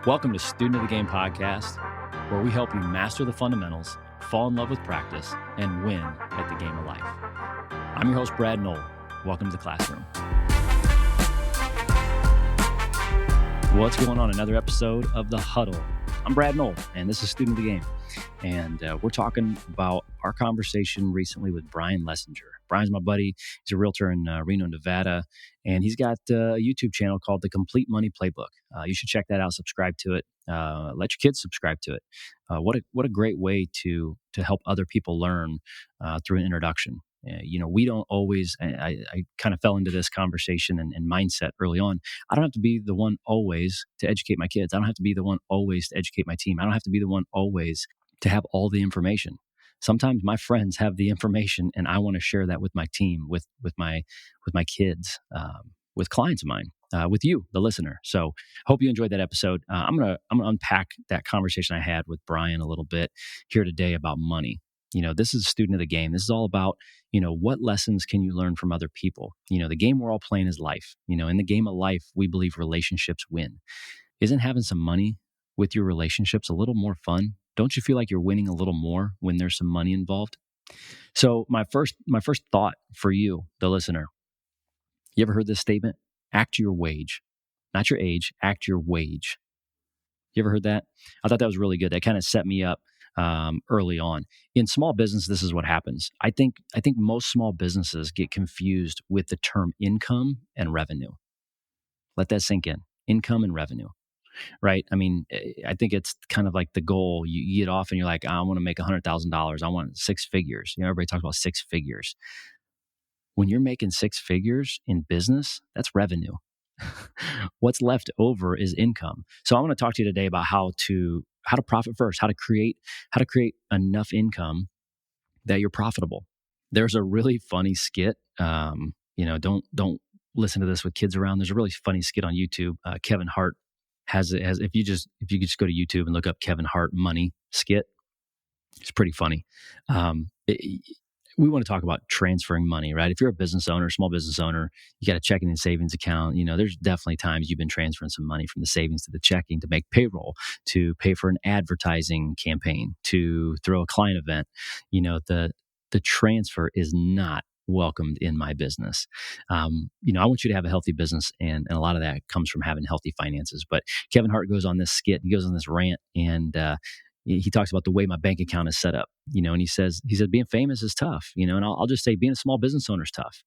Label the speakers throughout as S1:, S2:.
S1: Welcome to Student of the Game podcast, where we help you master the fundamentals, fall in love with practice, and win at the game of life. I'm your host, Brad Noll. Welcome to the classroom. What's going on? Another episode of the Huddle. I'm Brad Noll, and this is Student of the Game. And we're talking about our conversation recently with Brian Lessinger. Brian's my buddy. He's a realtor in Reno, Nevada, and he's got a YouTube channel called The Complete Money Playbook. You should check that out. Subscribe to it. Let your kids subscribe to it. What a great way to help other people learn through an introduction. We don't always. I kind of fell into this conversation and mindset early on. I don't have to be the one always to educate my kids. I don't have to be the one always to educate my team. I don't have to be the one always to have all the information. Sometimes my friends have the information, and I want to share that with my team, with my kids, with clients of mine, with you, the listener. So, hope you enjoyed that episode. I'm gonna unpack that conversation I had with Brian a little bit here today about money. This is a student of the game. This is all about, what lessons can you learn from other people? The game we're all playing is life. In the game of life, we believe relationships win. Isn't having some money with your relationships a little more fun? Don't you feel like you're winning a little more when there's some money involved? So my first thought for you, the listener, you ever heard this statement? Act your wage, not your age, act your wage. You ever heard that? I thought that was really good. That kind of set me up early on. In small business, this is what happens. I think most small businesses get confused with the term income and revenue. Let that sink in. Income and revenue. Right? I mean, I think it's kind of like the goal. You get off and you're like, I want to make $100,000. I want six figures. Everybody talks about six figures. When you're making six figures in business, that's revenue. What's left over is income. So I want to talk to you today about how to profit first, how to create enough income that you're profitable. There's a really funny skit. Don't listen to this with kids around. There's a really funny skit on YouTube. Kevin Hart has if you could just go to YouTube and look up Kevin Hart money skit, it's pretty funny. We want to talk about transferring money, right? If you're a business owner, small business owner, you got a checking and savings account. There's definitely times you've been transferring some money from the savings to the checking to make payroll, to pay for an advertising campaign, to throw a client event. The transfer is not welcomed in my business. I want you to have a healthy business, and a lot of that comes from having healthy finances. But Kevin Hart goes on this skit, he goes on this rant, and he talks about the way my bank account is set up, and he says being famous is tough, and I'll just say being a small business owner is tough.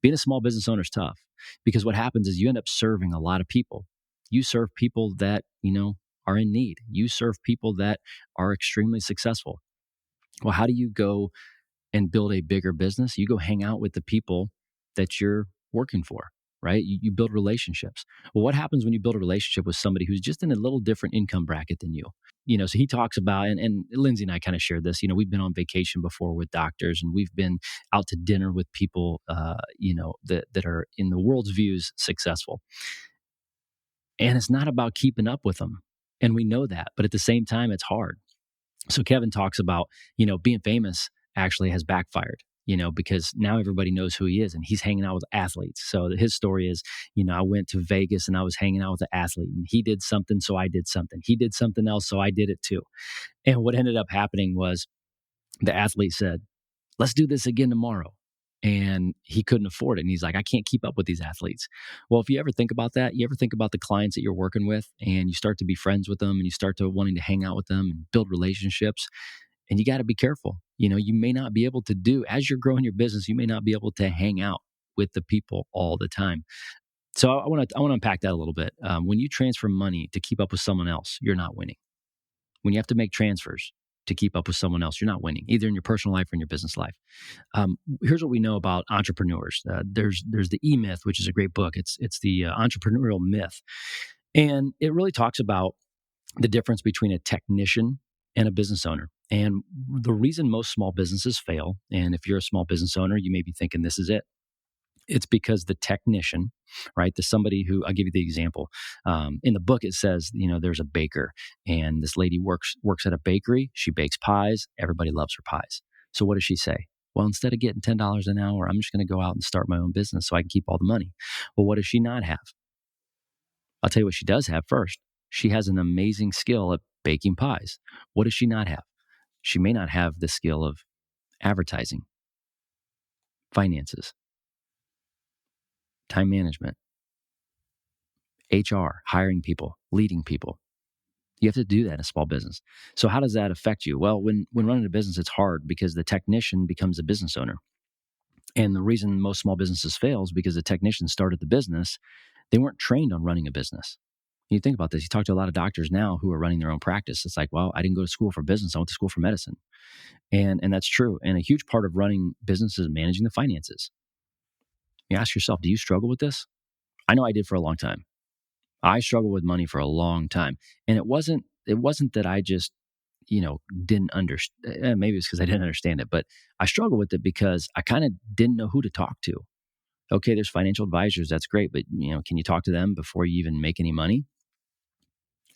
S1: Being a small business owner is tough because what happens is you end up serving a lot of people. You serve people that, are in need. You serve people that are extremely successful. Well, how do you go and build a bigger business? You go hang out with the people that you're working for, right? You build relationships. Well, what happens when you build a relationship with somebody who's just in a little different income bracket than you? So he talks about, and Lindsay and I kind of shared this, we've been on vacation before with doctors, and we've been out to dinner with people, that are in the world's views successful. And it's not about keeping up with them. And we know that, but at the same time, it's hard. So Kevin talks about, being famous actually has backfired, because now everybody knows who he is and he's hanging out with athletes. So his story is, I went to Vegas and I was hanging out with an athlete and he did something, so I did something. He did something else, so I did it too. And what ended up happening was the athlete said, let's do this again tomorrow. And he couldn't afford it. And he's like, I can't keep up with these athletes. Well, if you ever think about that, you ever think about the clients that you're working with and you start to be friends with them and you start to wanting to hang out with them and build relationships. And you got to be careful. You may not be able to as you're growing your business, you may not be able to hang out with the people all the time. So I want to unpack that a little bit. When you transfer money to keep up with someone else, you're not winning. When you have to make transfers to keep up with someone else, you're not winning, either in your personal life or in your business life. Here's what we know about entrepreneurs. There's the E-Myth, which is a great book. It's the entrepreneurial myth. And it really talks about the difference between a technician and a business owner. And the reason most small businesses fail, and if you're a small business owner, you may be thinking this is it. It's because the technician, right? Somebody who, I'll give you the example. In the book, it says, there's a baker and this lady works at a bakery. She bakes pies. Everybody loves her pies. So what does she say? Well, instead of getting $10 an hour, I'm just going to go out and start my own business so I can keep all the money. Well, what does she not have? I'll tell you what she does have first. She has an amazing skill at baking pies. What does she not have? She may not have the skill of advertising, finances, time management, HR, hiring people, leading people. You have to do that in a small business. So how does that affect you? Well, when running a business, it's hard because the technician becomes a business owner. And the reason most small businesses fail is because the technician started the business. They weren't trained on running a business. You think about this. You talk to a lot of doctors now who are running their own practice. It's like, well, I didn't go to school for business. I went to school for medicine. And that's true. And a huge part of running businesses is managing the finances. You ask yourself, do you struggle with this? I know I did for a long time. I struggled with money for a long time. And it wasn't that I just, didn't understand. Maybe it's because I didn't understand it, but I struggled with it because I kind of didn't know who to talk to. Okay, there's financial advisors. That's great. But, can you talk to them before you even make any money?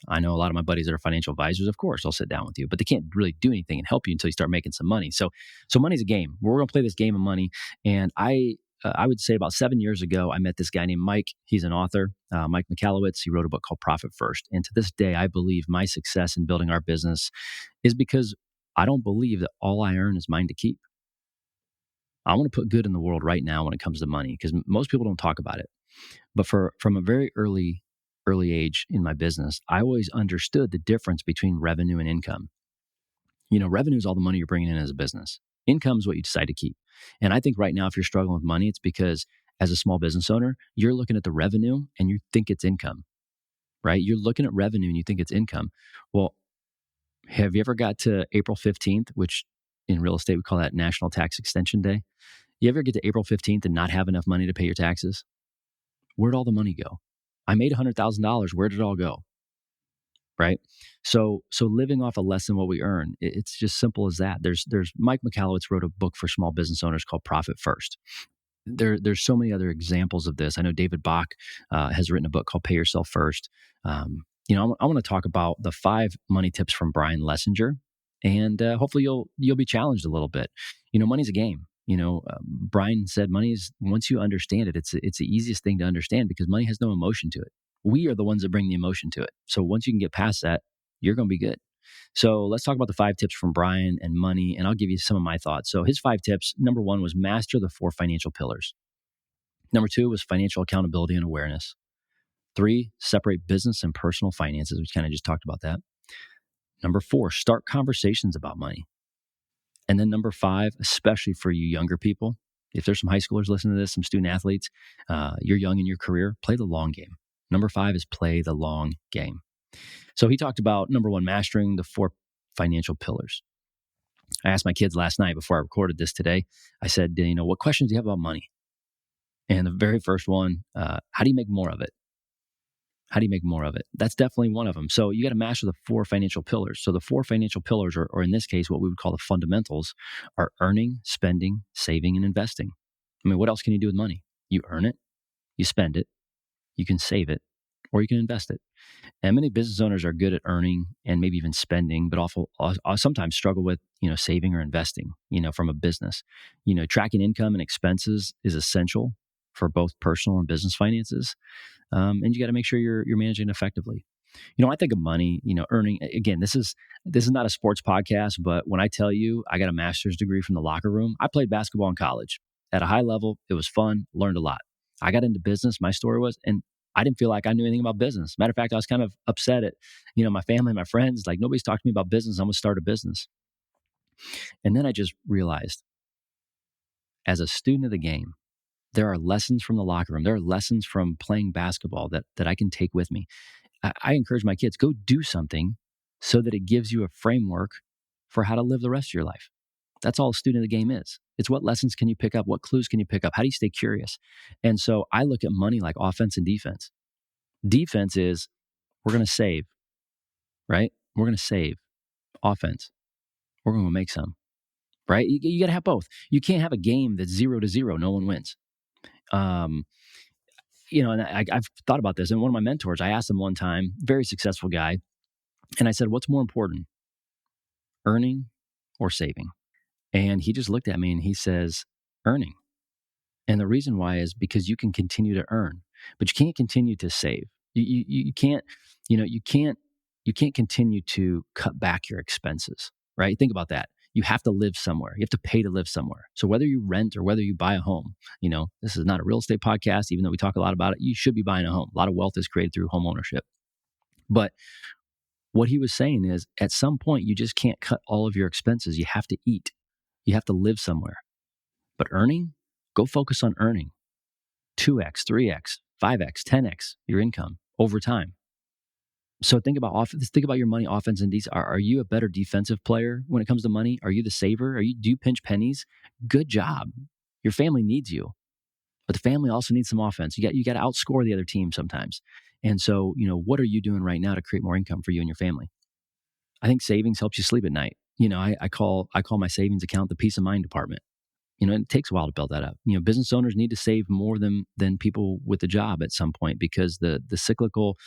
S1: I know a lot of my buddies that are financial advisors. Of course, they'll sit down with you, but they can't really do anything and help you until you start making some money. So money's a game. We're going to play this game of money. And I would say about 7 years ago, I met this guy named Mike. He's an author, Mike Michalowicz. He wrote a book called Profit First. And to this day, I believe my success in building our business is because I don't believe that all I earn is mine to keep. I want to put good in the world right now when it comes to money because most people don't talk about it. But from a very early age in my business, I always understood the difference between revenue and income. Revenue is all the money you're bringing in as a business. Income is what you decide to keep. And I think right now, if you're struggling with money, it's because as a small business owner, you're looking at the revenue and you think it's income, right? You're looking at revenue and you think it's income. Well, have you ever got to April 15th, which in real estate, we call that National Tax Extension Day? You ever get to April 15th and not have enough money to pay your taxes? Where'd all the money go? I made $100,000. Where did it all go? Right. So living off a less than what we earn, it's just simple as that. There's Mike Michalowicz wrote a book for small business owners called Profit First. There's so many other examples of this. I know David Bach has written a book called Pay Yourself First. I want to talk about the 5 money tips from Brian Lessinger, and hopefully you'll be challenged a little bit. Money's a game. Brian said money is, once you understand it, it's the easiest thing to understand because money has no emotion to it. We are the ones that bring the emotion to it. So once you can get past that, you're going to be good. So let's talk about the 5 tips from Brian and money, and I'll give you some of my thoughts. So his 5 tips, number 1 was master the 4 financial pillars. Number 2 was financial accountability and awareness. 3, separate business and personal finances. We kind of just talked about that. Number 4, start conversations about money. And then number 5, especially for you younger people, if there's some high schoolers listening to this, some student athletes, you're young in your career, play the long game. Number 5 is play the long game. So he talked about number 1, mastering the 4 financial pillars. I asked my kids last night before I recorded this today, I said, what questions do you have about money? And the very first one, how do you make more of it? How do you make more of it? That's definitely one of them. So you got to master the 4 financial pillars. So the 4 financial pillars, or in this case, what we would call the fundamentals, are earning, spending, saving, and investing. I mean, what else can you do with money? You earn it, you spend it, you can save it, or you can invest it. And many business owners are good at earning and maybe even spending, but also sometimes struggle with, saving or investing, from a business. Tracking income and expenses is essential for both personal and business finances. And you got to make sure you're managing effectively. I think of money, earning. Again, this is not a sports podcast, but when I tell you I got a master's degree from the locker room, I played basketball in college at a high level. It was fun, learned a lot. I got into business. My story was, and I didn't feel like I knew anything about business. Matter of fact, I was kind of upset at, my family and my friends, like nobody's talked to me about business. I'm going to start a business. And then I just realized as a student of the game, there are lessons from the locker room. There are lessons from playing basketball that I can take with me. I encourage my kids, go do something so that it gives you a framework for how to live the rest of your life. That's all a student of the game is. It's what lessons can you pick up? What clues can you pick up? How do you stay curious? And so I look at money like offense and defense. Defense is we're going to save, right? We're going to save. Offense, we're going to make some, right? You got to have both. You can't have a game that's 0-0. No one wins. And I've thought about this. And one of my mentors, I asked him one time, very successful guy, and I said, what's more important, earning or saving? And he just looked at me and he says, earning. And the reason why is because you can continue to earn, but you can't continue to save. You can't, you can't continue to cut back your expenses, right? Think about that. You have to live somewhere. You have to pay to live somewhere. So whether you rent or whether you buy a home, this is not a real estate podcast, even though we talk a lot about it. You should be buying a home. A lot of wealth is created through home ownership. But what he was saying is at some point, you just can't cut all of your expenses. You have to eat. You have to live somewhere. But earning, go focus on earning 2x, 3x, 5x, 10x your income over time. So think about offense. Think about your money, offense and defense. Are you a better defensive player when it comes to money? Are you the saver? Do you pinch pennies? Good job. Your family needs you, but the family also needs some offense. You got to outscore the other team sometimes. And so, what are you doing right now to create more income for you and your family? I think savings helps you sleep at night. I call my savings account the peace of mind department. It takes a while to build that up. Business owners need to save more than people with a job at some point, because the cyclical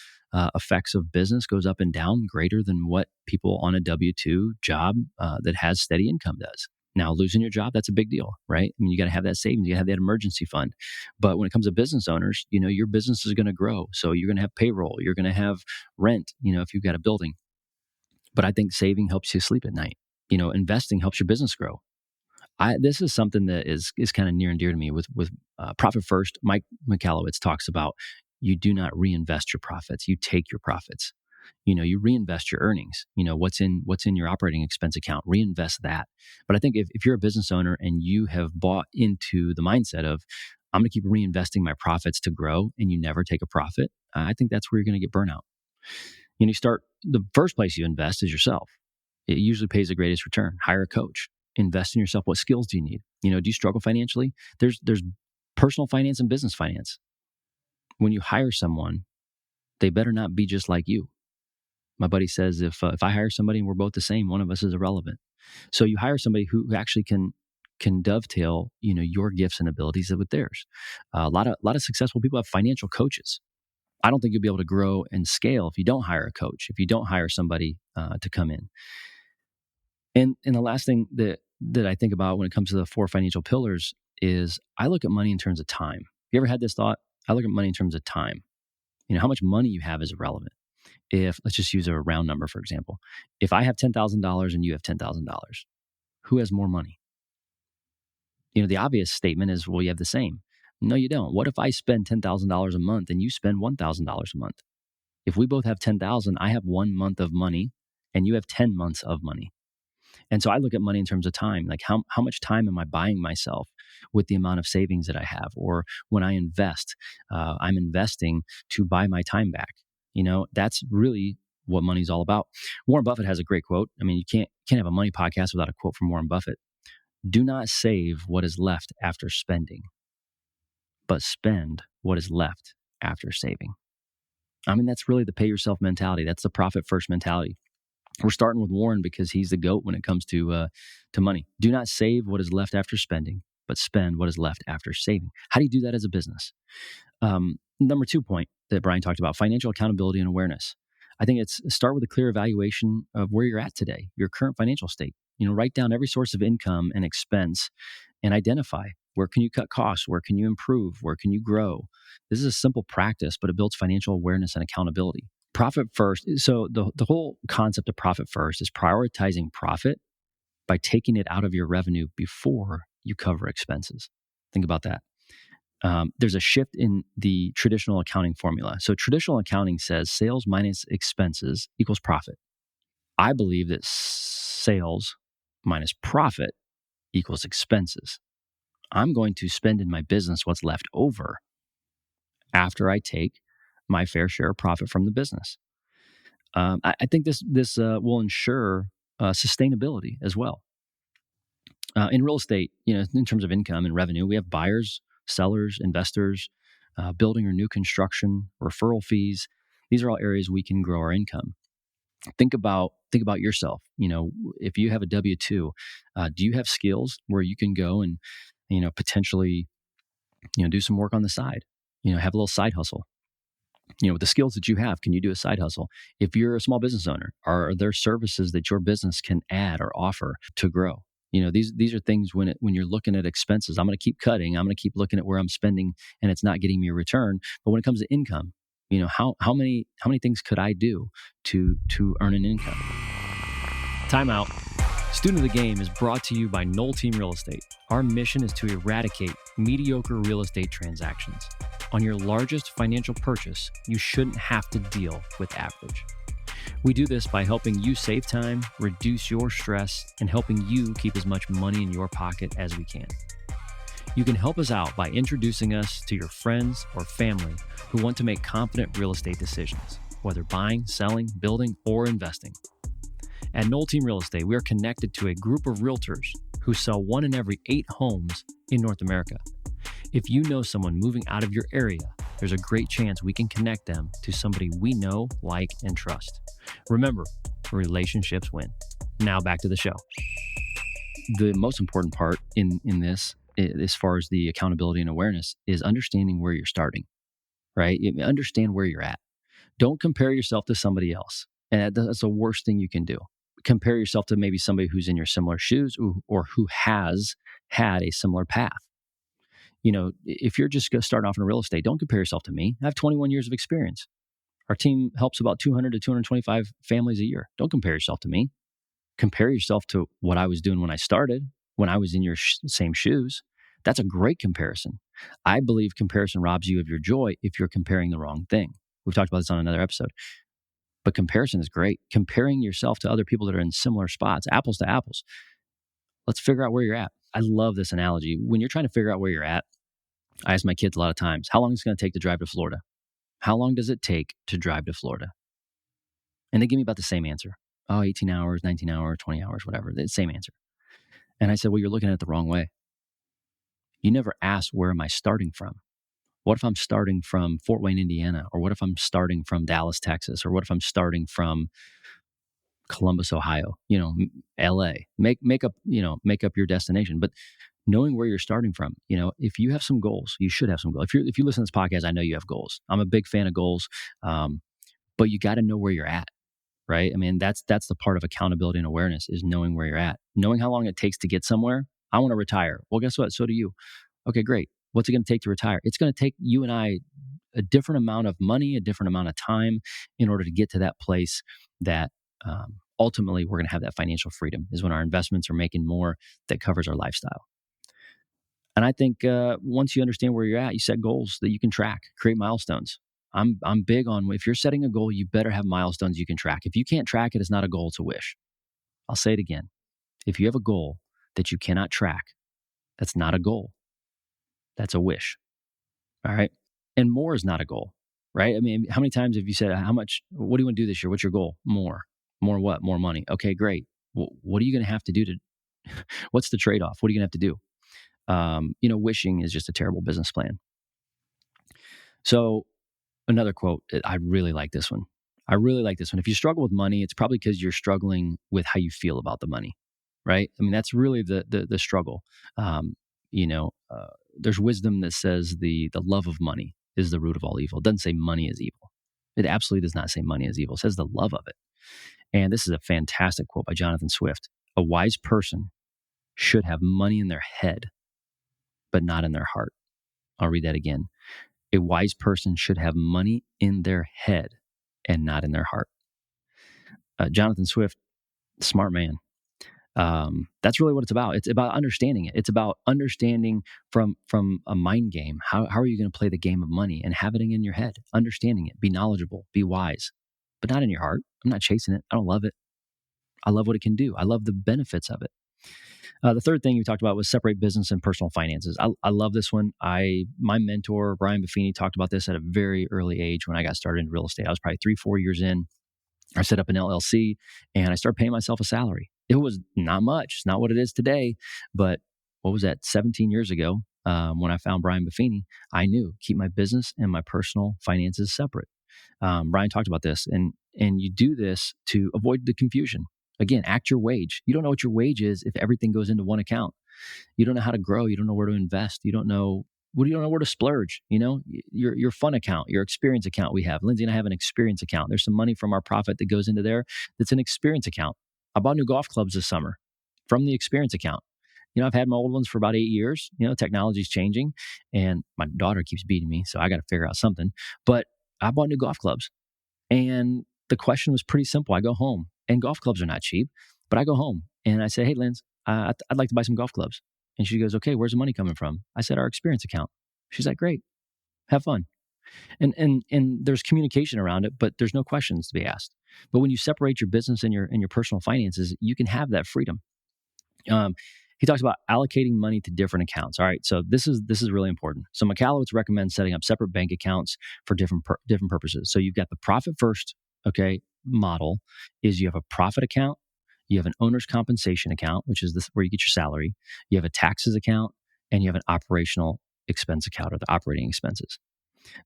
S1: effects of business goes up and down greater than what people on a W-2 job that has steady income does. Now, losing your job, that's a big deal, right? I mean, you got to have that savings, you got to have that emergency fund. But when it comes to business owners, your business is going to grow. So you're going to have payroll, you're going to have rent, if you've got a building. But I think saving helps you sleep at night. Investing helps your business grow. This is something that is kind of near and dear to me with Profit First. Mike Michalowicz talks about you do not reinvest your profits. You take your profits. You reinvest your earnings. What's in your operating expense account, reinvest that. But I think if you're a business owner and you have bought into the mindset of, I'm going to keep reinvesting my profits to grow, and you never take a profit, I think that's where you're going to get burnout. The first place you invest is yourself. It usually pays the greatest return. Hire a coach. Invest in yourself. What skills do you need? Do you struggle financially? There's personal finance and business finance. When you hire someone, they better not be just like you. My buddy says if I hire somebody and we're both the same, one of us is irrelevant. So you hire somebody who actually can dovetail your gifts and abilities with theirs. A lot of successful people have financial coaches. I don't think you'll be able to grow and scale if you don't hire a coach, if you don't hire somebody to come in. And the last thing that I think about when it comes to the 4 financial pillars is I look at money in terms of time. You ever had this thought? I look at money in terms of time. How much money you have is irrelevant. If, let's just use a round number, for example. If I have $10,000 and you have $10,000, who has more money? The obvious statement is, well, you have the same. No, you don't. What if I spend $10,000 a month and you spend $1,000 a month? If we both have 10,000, I have 1 month of money and you have 10 months of money. And so I look at money in terms of time. Like how much time am I buying myself with the amount of savings that I have? Or when I invest, I'm investing to buy my time back. That's really what money's all about. Warren Buffett has a great quote. I mean, you can't have a money podcast without a quote from Warren Buffett. Do not save what is left after spending, but spend what is left after saving. I mean, that's really the pay yourself mentality. That's the profit first mentality. We're starting with Warren because he's the GOAT when it comes to money. Do not save what is left after spending, but spend what is left after saving. How do you do that as a business? Number 2 point that Brian talked about, financial accountability and awareness. I think it's start with a clear evaluation of where you're at today, your current financial state. Write down every source of income and expense and identify where can you cut costs, where can you improve, where can you grow. This is a simple practice, but it builds financial awareness and accountability. Profit first. So the whole concept of profit first is prioritizing profit by taking it out of your revenue before you cover expenses. Think about that. There's a shift in the traditional accounting formula. So traditional accounting says sales minus expenses equals profit. I believe that sales minus profit equals expenses. I'm going to spend in my business what's left over after I take my fair share of profit from the business. I think this will ensure sustainability as well. In real estate, in terms of income and revenue, we have buyers, sellers, investors, building or new construction, referral fees. These are all areas we can grow our income. Think about yourself. If you have a W-2, do you have skills where you can go and potentially do some work on the side? Have a little side hustle. With the skills that you have, can you do a side hustle? If you're a small business owner, are there services that your business can add or offer to grow? These are things when you're looking at expenses. I'm going to keep cutting. I'm going to keep looking at where I'm spending, and it's not getting me a return. But when it comes to income, How many things could I do to earn an income? Time out. Student of the Game is brought to you by Noll Team Real Estate. Our mission is to eradicate mediocre real estate transactions. On your largest financial purchase, you shouldn't have to deal with average. We do this by helping you save time, reduce your stress, and helping you keep as much money in your pocket as we can. You can help us out by introducing us to your friends or family who want to make confident real estate decisions, whether buying, selling, building, or investing. At Noll Team Real Estate, we are connected to a group of realtors who sell 1 in every 8 homes in North America. If you know someone moving out of your area, there's a great chance we can connect them to somebody we know, like, and trust. Remember, relationships win. Now back to the show. The most important part in this, as far as the accountability and awareness, is understanding where you're starting, right? Understand where you're at. Don't compare yourself to somebody else. And that's the worst thing you can do. Compare yourself to maybe somebody who's in your similar shoes or who has had a similar path. If you're just starting off in real estate, don't compare yourself to me. I have 21 years of experience. Our team helps about 200 to 225 families a year. Don't compare yourself to me. Compare yourself to what I was doing when I started, when I was in your same shoes. That's a great comparison. I believe comparison robs you of your joy if you're comparing the wrong thing. We've talked about this on another episode. But comparison is great. Comparing yourself to other people that are in similar spots, apples to apples. Let's figure out where you're at. I love this analogy. When you're trying to figure out where you're at, I ask my kids a lot of times, how long is it going to take to drive to Florida? How long does it take to drive to Florida? And they give me about the same answer. 18 hours, 19 hours, 20 hours, whatever. The same answer. And I said, well, you're looking at it the wrong way. You never asked, where am I starting from? What if I'm starting from Fort Wayne, Indiana? Or what if I'm starting from Dallas, Texas? Or what if I'm starting from Columbus, Ohio? LA. Make up your destination. But knowing where you're starting from, if you have some goals, you should have some goals. If you listen to this podcast, I know you have goals. I'm a big fan of goals, but you got to know where you're at, right? I mean, that's the part of accountability and awareness, is knowing where you're at, knowing how long it takes to get somewhere. I want to retire. Well, guess what? So do you. Okay, great. What's it going to take to retire? It's going to take you and I a different amount of money, a different amount of time in order to get to that place that ultimately we're going to have that financial freedom, is when our investments are making more that covers our lifestyle. And I think once you understand where you're at, you set goals that you can track, create milestones. I'm big on, if you're setting a goal, you better have milestones you can track. If you can't track it, it's not a goal, it's a wish. I'll say it again. If you have a goal that you cannot track, that's not a goal. That's a wish. All right. And more is not a goal, right? I mean, how many times have you said, what do you want to do this year? What's your goal? More what? More money. Okay, great. What are you going to have to do what's the trade-off? What are you going to have to do? Wishing is just a terrible business plan. So another quote, I really like this one. If you struggle with money, it's probably because you're struggling with how you feel about the money, right? I mean, that's really the struggle. There's wisdom that says the love of money is the root of all evil. It doesn't say money is evil. It absolutely does not say money is evil. It says the love of it. And this is a fantastic quote by Jonathan Swift. A wise person should have money in their head, but not in their heart. I'll read that again. A wise person should have money in their head and not in their heart. Jonathan Swift, smart man. That's really what it's about. It's about understanding it. It's about understanding from a mind game. How are you going to play the game of money and have it in your head? Understanding it, be knowledgeable, be wise, but not in your heart. I'm not chasing it. I don't love it. I love what it can do. I love the benefits of it. The third thing you talked about was separate business and personal finances. I love this one. My mentor, Brian Buffini, talked about this at a very early age when I got started in real estate. I was probably 3-4 years in. I set up an LLC and I started paying myself a salary. It was not much. It's not what it is today. But what was that, 17 years ago, when I found Brian Buffini, I knew keep my business and my personal finances separate. Brian talked about this, and you do this to avoid the confusion. Again, act your wage. You don't know what your wage is if everything goes into one account. You don't know how to grow. You don't know where to invest. You don't know where to splurge. Your fun account, your experience account we have. Lindsay and I have an experience account. There's some money from our profit that goes into there. That's an experience account. I bought new golf clubs this summer from the experience account. I've had my old ones for about 8 years. Technology's changing and my daughter keeps beating me. So I got to figure out something. But I bought new golf clubs. And the question was pretty simple. I go home, and golf clubs are not cheap, but I go home and I say, hey, Linz, I'd like to buy some golf clubs. And she goes, okay, where's the money coming from? I said, our experience account. She's like, great, have fun. And there's communication around it, but there's no questions to be asked. But when you separate your business and your personal finances, you can have that freedom. He talks about allocating money to different accounts. All right, so this is really important. So Michalowicz recommends setting up separate bank accounts for different purposes. So you've got the profit first, okay, model is you have a profit account, you have an owner's compensation account, which is this where you get your salary, you have a taxes account, and you have an operational expense account or the operating expenses.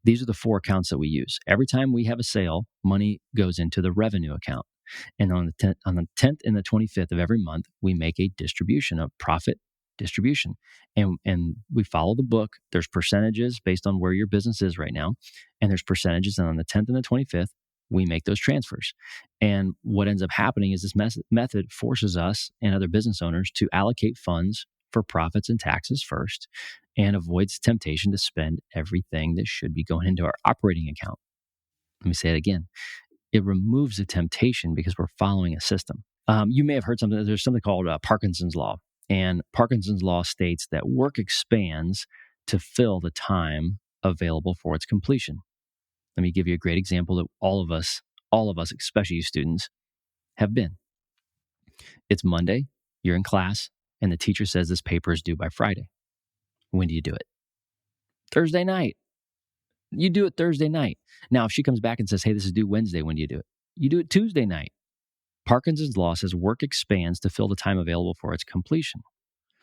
S1: These are the four accounts that we use. Every time we have a sale, money goes into the revenue account. And on the 10th and the 25th of every month, we make a distribution, a profit distribution. And we follow the book. There's percentages based on where your business is right now. And there's percentages. And on the 10th and the 25th, we make those transfers. And what ends up happening is this method forces us and other business owners to allocate funds for profits and taxes first and avoids temptation to spend everything that should be going into our operating account. Let me say it again. It removes the temptation because we're following a system. You may have heard something. There's something called Parkinson's Law. And Parkinson's Law states that work expands to fill the time available for its completion. Let me give you a great example that all of us, especially you students, have been. It's Monday, you're in class, and the teacher says this paper is due by Friday. When do you do it? Thursday night. You do it Thursday night. Now, if she comes back and says, hey, this is due Wednesday, when do you do it? You do it Tuesday night. Parkinson's Law says work expands to fill the time available for its completion.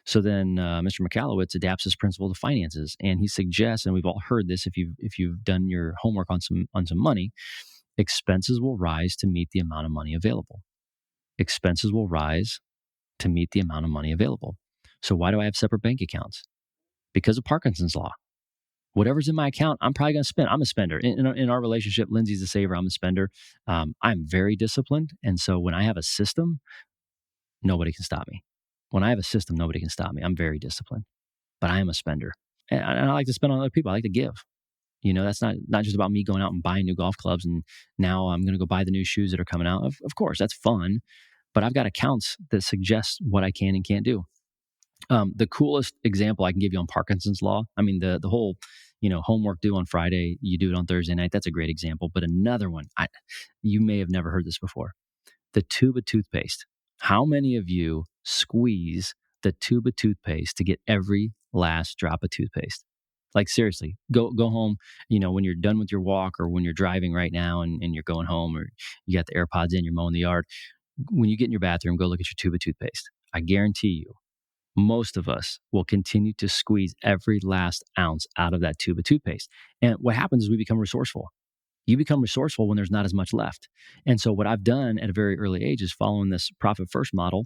S1: So then Mr. Michalowicz adapts this principle to finances, and he suggests, and we've all heard this if you've done your homework on some money, expenses will rise to meet the amount of money available. Expenses will rise to meet the amount of money available. So why do I have separate bank accounts? Because of Parkinson's Law. Whatever's in my account, I'm probably going to spend. I'm a spender. In our relationship, Lindsay's a saver. I'm a spender. I'm very disciplined. And so when I have a system, nobody can stop me. When I have a system, nobody can stop me. I'm very disciplined, but I am a spender. And I like to spend on other people. I like to give. You know, that's not just about me going out and buying new golf clubs and now I'm going to go buy the new shoes that are coming out. Of course, that's fun. But I've got accounts that suggest what I can and can't do. The coolest example I can give you on Parkinson's Law, I mean, the whole, homework due on Friday, you do it on Thursday night. That's a great example. But another one, you may have never heard this before. The tube of toothpaste. How many of you squeeze the tube of toothpaste to get every last drop of toothpaste? Like seriously, go home, when you're done with your walk or when you're driving right now and you're going home or you got the AirPods in, you're mowing the yard. When you get in your bathroom, go look at your tube of toothpaste. I guarantee you, most of us will continue to squeeze every last ounce out of that tube of toothpaste. And what happens is we become resourceful. You become resourceful when there's not as much left. And so what I've done at a very early age is following this profit first model.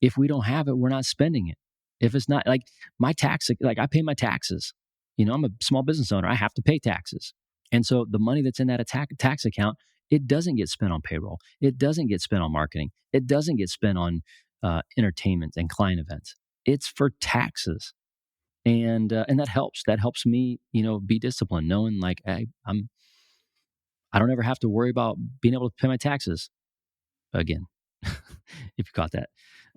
S1: If we don't have it, we're not spending it. If it's not like my tax, like I pay my taxes, I'm a small business owner. I have to pay taxes. And so the money that's in that tax account, it doesn't get spent on payroll. It doesn't get spent on marketing. It doesn't get spent on entertainment and client events. It's for taxes. And that helps. That helps me, be disciplined, knowing like I don't ever have to worry about being able to pay my taxes again, if you caught that.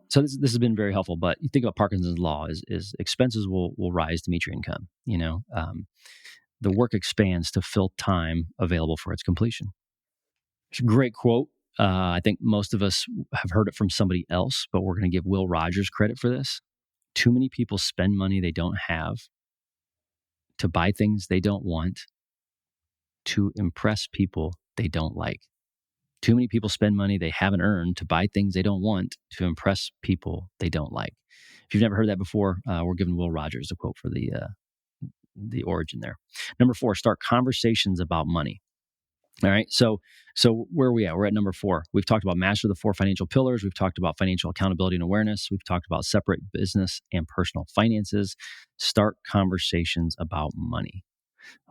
S1: So this has been very helpful. But you think about Parkinson's Law is expenses will rise to meet your income. The work expands to fill time available for its completion. It's a great quote. I think most of us have heard it from somebody else, but we're going to give Will Rogers credit for this. Too many people spend money they don't have to buy things they don't want to impress people they don't like. Too many people spend money they haven't earned to buy things they don't want to impress people they don't like. If you've never heard that before, we're giving Will Rogers a quote for the origin there. Number 4, start conversations about money. All right. So where are we at? We're at number 4. We've talked about master the 4 financial pillars. We've talked about financial accountability and awareness. We've talked about separate business and personal finances. Start conversations about money.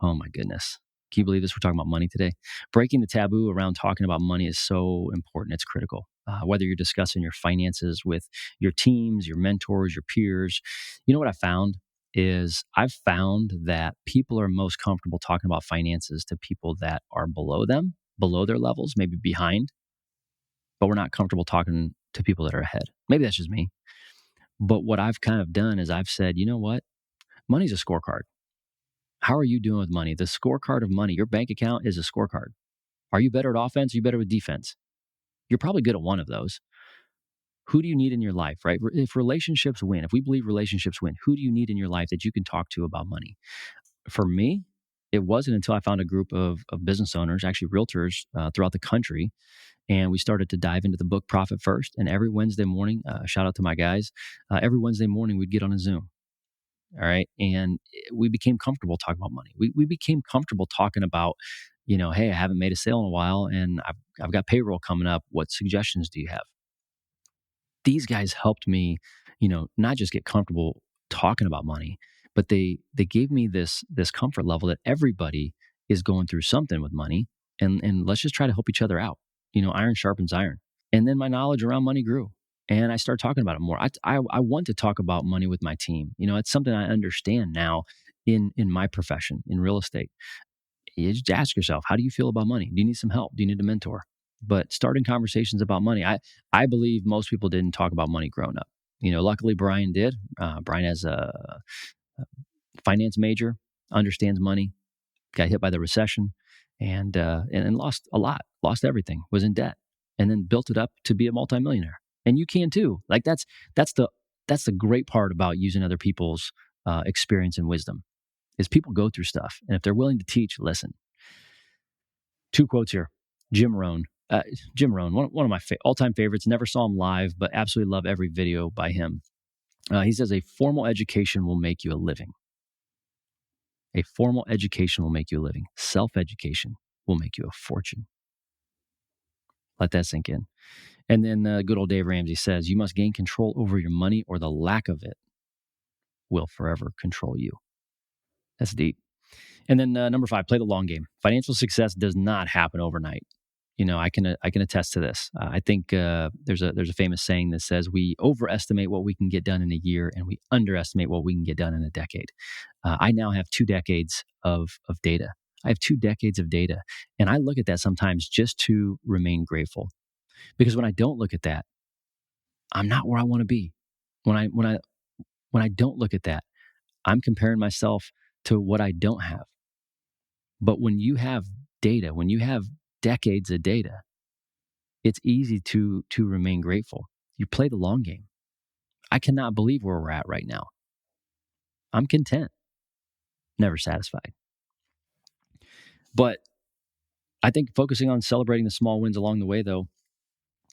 S1: Oh my goodness. Can you believe this? We're talking about money today. Breaking the taboo around talking about money is so important. It's critical. Whether you're discussing your finances with your teams, your mentors, your peers. You know what I found is I've found that people are most comfortable talking about finances to people that are below them, below their levels, maybe behind, but we're not comfortable talking to people that are ahead. Maybe that's just me. But what I've kind of done is I've said, you know what? Money's a scorecard. How are you doing with money? The scorecard of money, your bank account is a scorecard. Are you better at offense? Are you better with defense? You're probably good at one of those. Who do you need in your life, right? If relationships win, if we believe relationships win, who do you need in your life that you can talk to about money? For me, it wasn't until I found a group of business owners, actually realtors throughout the country, and we started to dive into the book Profit First. And every Wednesday morning, shout out to my guys, every Wednesday morning we'd get on a Zoom. All right. And we became comfortable talking about money. We became comfortable talking about, hey, I haven't made a sale in a while and I've got payroll coming up. What suggestions do you have? These guys helped me, not just get comfortable talking about money, but they gave me this comfort level that everybody is going through something with money, and let's just try to help each other out. Iron sharpens iron. And then my knowledge around money grew, and I started talking about it more. I want to talk about money with my team. It's something I understand now in my profession in real estate. You just ask yourself, how do you feel about money? Do you need some help? Do you need a mentor? But starting conversations about money, I believe most people didn't talk about money growing up. Luckily Brian did. Brian has a finance major, understands money, got hit by the recession, and lost a lot, lost everything, was in debt, and then built it up to be a multimillionaire. And you can too. Like that's the great part about using other people's experience and wisdom is people go through stuff, and if they're willing to teach, listen. Two quotes here. Jim Rohn, one of my all-time favorites. Never saw him live, but absolutely love every video by him. He says, a formal education will make you a living. A formal education will make you a living. Self-education will make you a fortune. Let that sink in. And then good old Dave Ramsey says, you must gain control over your money or the lack of it will forever control you. That's deep. And then number 5, play the long game. Financial success does not happen overnight. I can attest to this. I think there's a famous saying that says we overestimate what we can get done in a year and we underestimate what we can get done in a decade. I now have 2 decades of data. I have 2 decades of data, and I look at that sometimes just to remain grateful, because when I don't look at that, I'm not where I want to be. When I don't look at that, I'm comparing myself to what I don't have. But when you have data, when you have decades of data, it's easy to remain grateful. You play the long game. I cannot believe where we're at right now. I'm content, never satisfied. But I think focusing on celebrating the small wins along the way, though,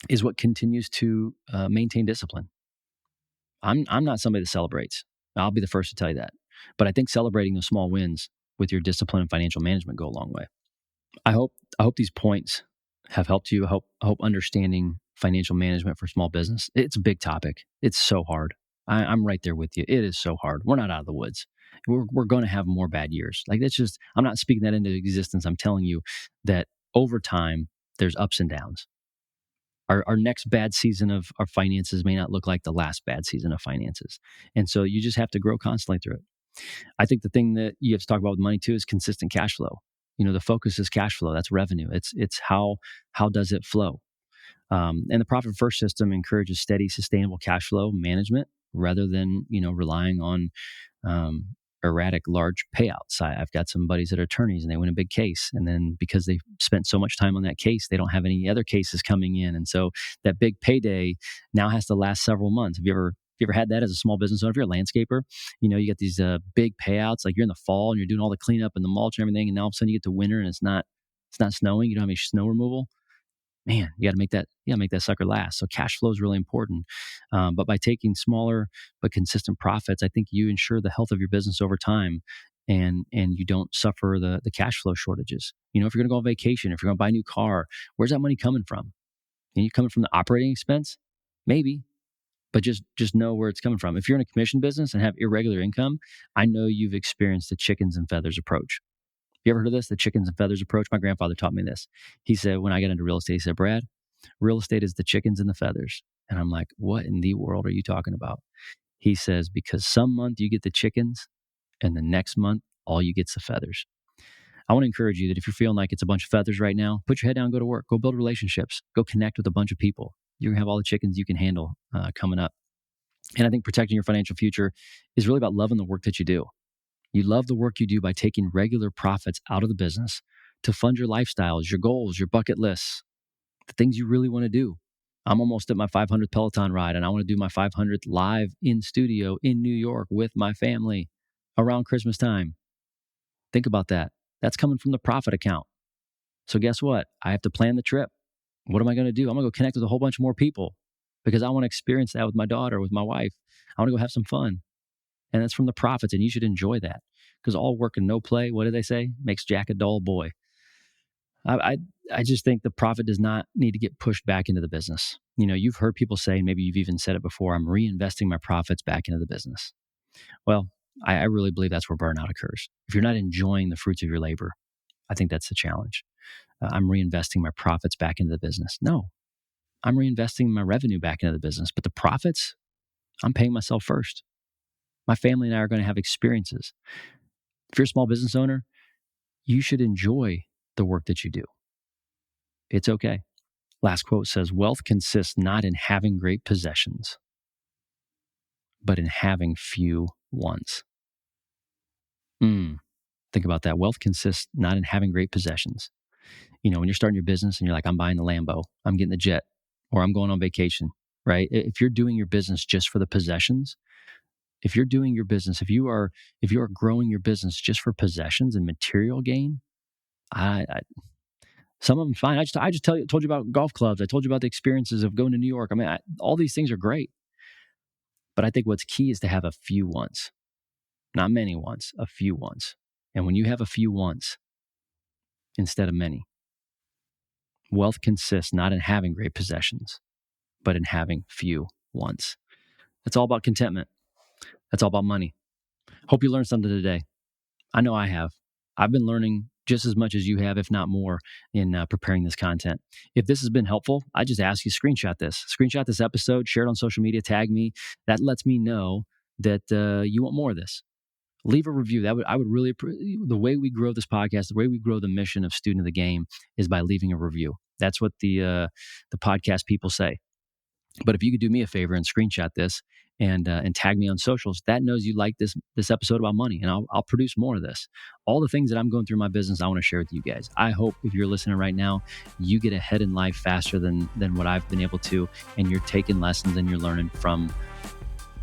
S1: is what continues to maintain discipline. I'm not somebody that celebrates. I'll be the first to tell you that. But I think celebrating those small wins with your discipline and financial management go a long way. I hope these points have helped you. I hope understanding financial management for small business. It's a big topic. It's so hard. I'm right there with you. It is so hard. We're not out of the woods. We're going to have more bad years. Like that's just, I'm not speaking that into existence. I'm telling you that over time, there's ups and downs. Our next bad season of our finances may not look like the last bad season of finances. And so you just have to grow constantly through it. I think the thing that you have to talk about with money too is consistent cash flow. The focus is cash flow. That's revenue. It's how does it flow? And the Profit First system encourages steady, sustainable cash flow management rather than relying on erratic, large payouts. I've got some buddies that are attorneys and they win a big case, and then because they spent so much time on that case, they don't have any other cases coming in, and so that big payday now has to last several months. Have you ever had that as a small business owner? If you're a landscaper, you get these big payouts, like you're in the fall and you're doing all the cleanup and the mulch and everything, and now all of a sudden you get to winter and it's not snowing. You don't have any snow removal. Man, you got to make that sucker last. So cash flow is really important. But by taking smaller but consistent profits, I think you ensure the health of your business over time, and you don't suffer the cash flow shortages. If you're going to go on vacation, if you're going to buy a new car, where's that money coming from? And you coming from the operating expense? Maybe. But just know where it's coming from. If you're in a commission business and have irregular income, I know you've experienced the chickens and feathers approach. You ever heard of this? The chickens and feathers approach? My grandfather taught me this. He said, when I got into real estate, he said, Brad, real estate is the chickens and the feathers. And I'm like, what in the world are you talking about? He says, because some month you get the chickens and the next month, all you get's the feathers. I want to encourage you that if you're feeling like it's a bunch of feathers right now, put your head down, go to work, go build relationships, go connect with a bunch of people. You're going to have all the chickens you can handle coming up. And I think protecting your financial future is really about loving the work that you do. You love the work you do by taking regular profits out of the business to fund your lifestyles, your goals, your bucket lists, the things you really want to do. I'm almost at my 500th Peloton ride, and I want to do my 500th live in studio in New York with my family around Christmas time. Think about that. That's coming from the profit account. So guess what? I have to plan the trip. What am I going to do? I'm going to go connect with a whole bunch more people because I want to experience that with my daughter, with my wife. I want to go have some fun. And that's from the profits, and you should enjoy that because all work and no play, what do they say? Makes Jack a dull boy. I just think the profit does not need to get pushed back into the business. You know, you've heard people say, maybe you've even said it before, I'm reinvesting my profits back into the business. Well, I really believe that's where burnout occurs. If you're not enjoying the fruits of your labor, I think that's the challenge. I'm reinvesting my profits back into the business. No, I'm reinvesting my revenue back into the business. But the profits, I'm paying myself first. My family and I are going to have experiences. If you're a small business owner, you should enjoy the work that you do. It's okay. Last quote says, wealth consists not in having great possessions, but in having few ones. Think about that. Wealth consists not in having great possessions. You know, when you're starting your business and you're like, I'm buying the Lambo, I'm getting the jet, or I'm going on vacation, right? If you're doing your business just for the possessions, if you're doing your business, if you are growing your business just for possessions and material gain, some of them fine. I just told you about golf clubs. I told you about the experiences of going to New York. I mean, all these things are great, but I think what's key is to have a few wants, not many wants, a few wants. And when you have a few wants instead of many, wealth consists not in having great possessions, but in having few wants. It's all about contentment. That's all about money. Hope you learned something today. I know I have. I've been learning just as much as you have, if not more, in preparing this content. If this has been helpful, I just ask you screenshot this episode, share it on social media, tag me. That lets me know that you want more of this. Leave a review. I would really, the way we grow this podcast, the way we grow the mission of Student of the Game is by leaving a review. That's what the podcast people say. But if you could do me a favor and screenshot this and tag me on socials, that knows you like this episode about money, and I'll produce more of this. All the things that I'm going through in my business, I want to share with you guys. I hope if you're listening right now, you get ahead in life faster than what I've been able to, and you're taking lessons and you're learning from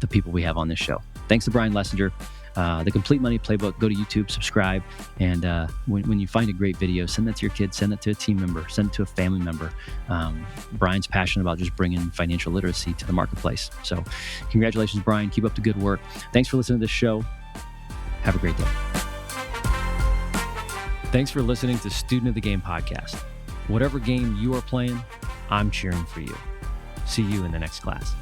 S1: the people we have on this show. Thanks to Brian Lessinger. The Complete Money Playbook. Go to YouTube, subscribe, and when you find a great video, send that to your kids, send it to a team member, send it to a family member. Brian's passionate about just bringing financial literacy to the marketplace. So congratulations, Brian. Keep up the good work. Thanks for listening to this show. Have a great day. Thanks for listening to Student of the Game podcast. Whatever game you are playing, I'm cheering for you. See you in the next class.